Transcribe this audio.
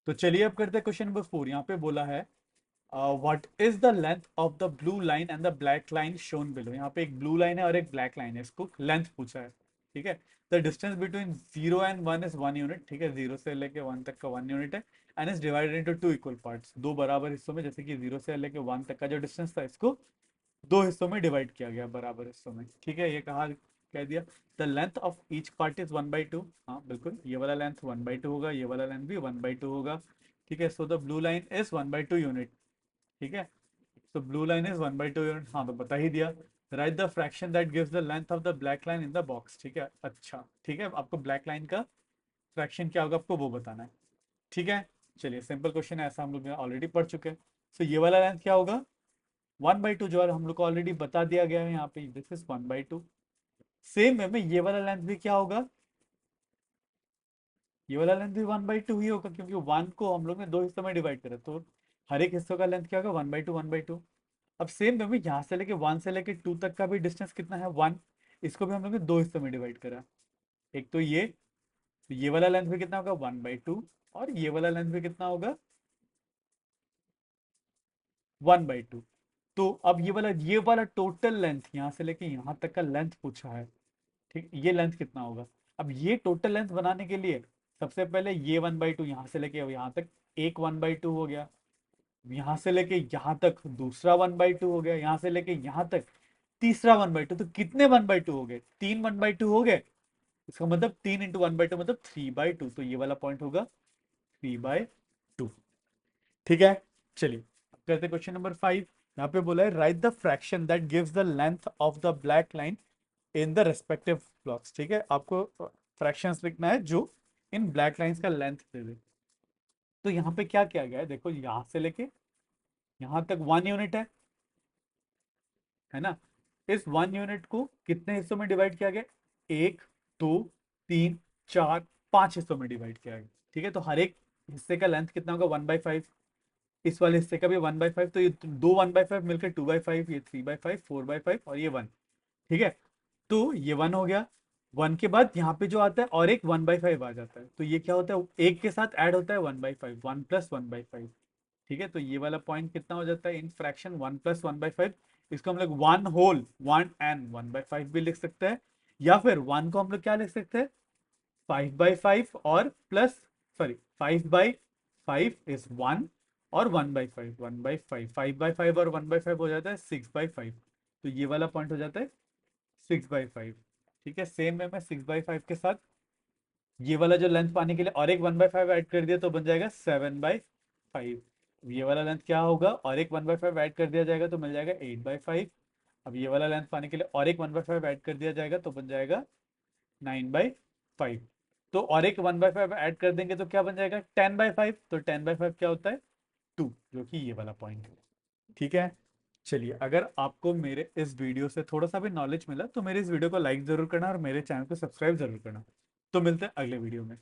तो चलिए अब करते हैं क्वेश्चन नंबर 4। यहाँ पे बोला है what is the length of the blue line and the black line shown below. यहाँ पे एक ब्लू लाइन है और एक ब्लैक लाइन है, इसको लेंथ पूछा है। ठीक है। The distance between 0 and 1 is 1 unit. ठीक है, 0 से लेके 1 तक का 1 यूनिट है। And is divided into 2 equal parts, दो बराबर हिस्सों में। जैसे कि 0 से लेके 1 तक का जो डिस्टेंस था, इसको दो हिस्सों में डिवाइड किया गया, बराबर हिस्सों में। ठीक है, ये कहा कह दिया the length of each part is 1/2। हाँ बिल्कुल, ये वाला लेंथ 1/2 होगा, ये वाला लेंथ भी 1/2 होगा। ठीक है, so the blue line is 1/2 unit. ठीक है, तो ब्लू लाइन इज 1/2 यूनिट। हाँ तो बता ही दिया। Right the fraction that gives the length of the black line in the box. ठीक है, अच्छा ठीक है, आपको ब्लैक लाइन का फ्रैक्शन क्या होगा आपको वो बताना है। ठीक है, चलिए सिंपल क्वेश्चन है, ऐसा हम लोग ऑलरेडी पढ़ चुके हैं। सो ये वाला लेंथ क्या होगा, 1/2, जो हम लोग को ऑलरेडी बता दिया गया है यहाँ पे, दिस इज 1/2। सेम वे में ये वाला लेंथ भी क्या होगा, ये वाला लेंथ भी 1/2 ही होगा, क्योंकि 1 को हम लोग ने दो हिस्सों में डिवाइड करा, तो हर एक हिस्सों का लेंथ क्या होगा, 1/2 1/2। अब सेम वे में यहाँ से लेके 1 से लेके 2 तक का भी डिस्टेंस कितना है, 1। इसको भी हम लोग ने दो हिस्सों में डिवाइड करा, एक तो ये वाला लेंथ भी कितना होगा, 1/2। और ये वाला लेंथ भी कितना होगा, 1/2। तो अब ये वाला टोटल लेंथ, यहाँ से लेके यहाँ तक का लेंथ पूछा है। ठीक, ये लेंथ कितना होगा। अब ये टोटल लेंथ बनाने के लिए सबसे पहले ये 1/2 यहाँ से लेके यहाँ तक एक 1/2 हो गया, यहाँ से लेके यहाँ तक दूसरा 1/2 हो गया, यहाँ से लेके यहाँ तक तीसरा 1/2। तो कितने 1/2 हो गए, तीन 1/2 हो गए। इसका मतलब 3 × 1/2 मतलब 3/2। तो ये वाला पॉइंट होगा 3/2। ठीक है, चलिए अब करते क्वेश्चन नंबर 5। यहाँ पे बोला है right the fraction that gives the length of the black line in the respective blocks. ठीक है, आपको फ्रैक्शंस लिखना है जो इन ब्लैक लाइंस का लेंथ दे दे। तो यहाँ पे क्या किया गया है, देखो यहाँ से लेके यहाँ तक 1 यूनिट है ना। इस 1 यूनिट को कितने हिस्सों में डिवाइड किया गया, एक, दो, तीन, चार, पांच हिस्सों में डिवाइड किया गया। ठीक है, तो हर एक हिस्से का लेंथ कितना होगा, 1/5। इस वाले हिस्से का भी 1/5, तो ये दो 1/5 मिलकर 2/5, ये 3/5, 4/5 और ये 1। ठीक है, तो ये 1 हो गया। 1 के बाद यहाँ पे जो आता है और एक 1/5 आ जाता है, तो ये क्या होता है, एक के साथ ऐड होता है 1/5, 1 + 1/5। ठीक है, तो ये वाला पॉइंट कितना हो जाता है इन फ्रैक्शन, 1 + 1/5। इसको हम लोग 1 होल 1 and 1/5 भी लिख सकते हैं, या फिर 1 को हम लोग क्या लिख सकते हैं, 5/5 और प्लस, सॉरी 5/5 इज 1 और 1/5, 1/5, 5/5 और 1/5 हो जाता है 6/5। तो ये वाला पॉइंट हो जाता है 6/5। ठीक है, सेम है, मैं 6/5 के साथ ये वाला जो लेंथ पाने के लिए और एक 1/5 ऐड कर दिया तो बन जाएगा 7/5। ये वाला लेंथ क्या होगा, और एक 1/5 ऐड कर दिया जाएगा तो मिल जाएगा 8/5। अब ये वाला लेंथ पाने के लिए और एक 1/5 ऐड कर दिया जाएगा तो बन जाएगा 9/5। तो और एक 1/5 ऐड कर देंगे तो क्या बन जाएगा, 10/5। तो 10/5 क्या होता है, 2, जो कि ये वाला पॉइंट है। ठीक है, चलिए अगर आपको मेरे इस वीडियो से थोड़ा सा भी नॉलेज मिला तो मेरे इस वीडियो को लाइक जरूर करना और मेरे चैनल को सब्सक्राइब जरूर करना। तो मिलते हैं अगले वीडियो में।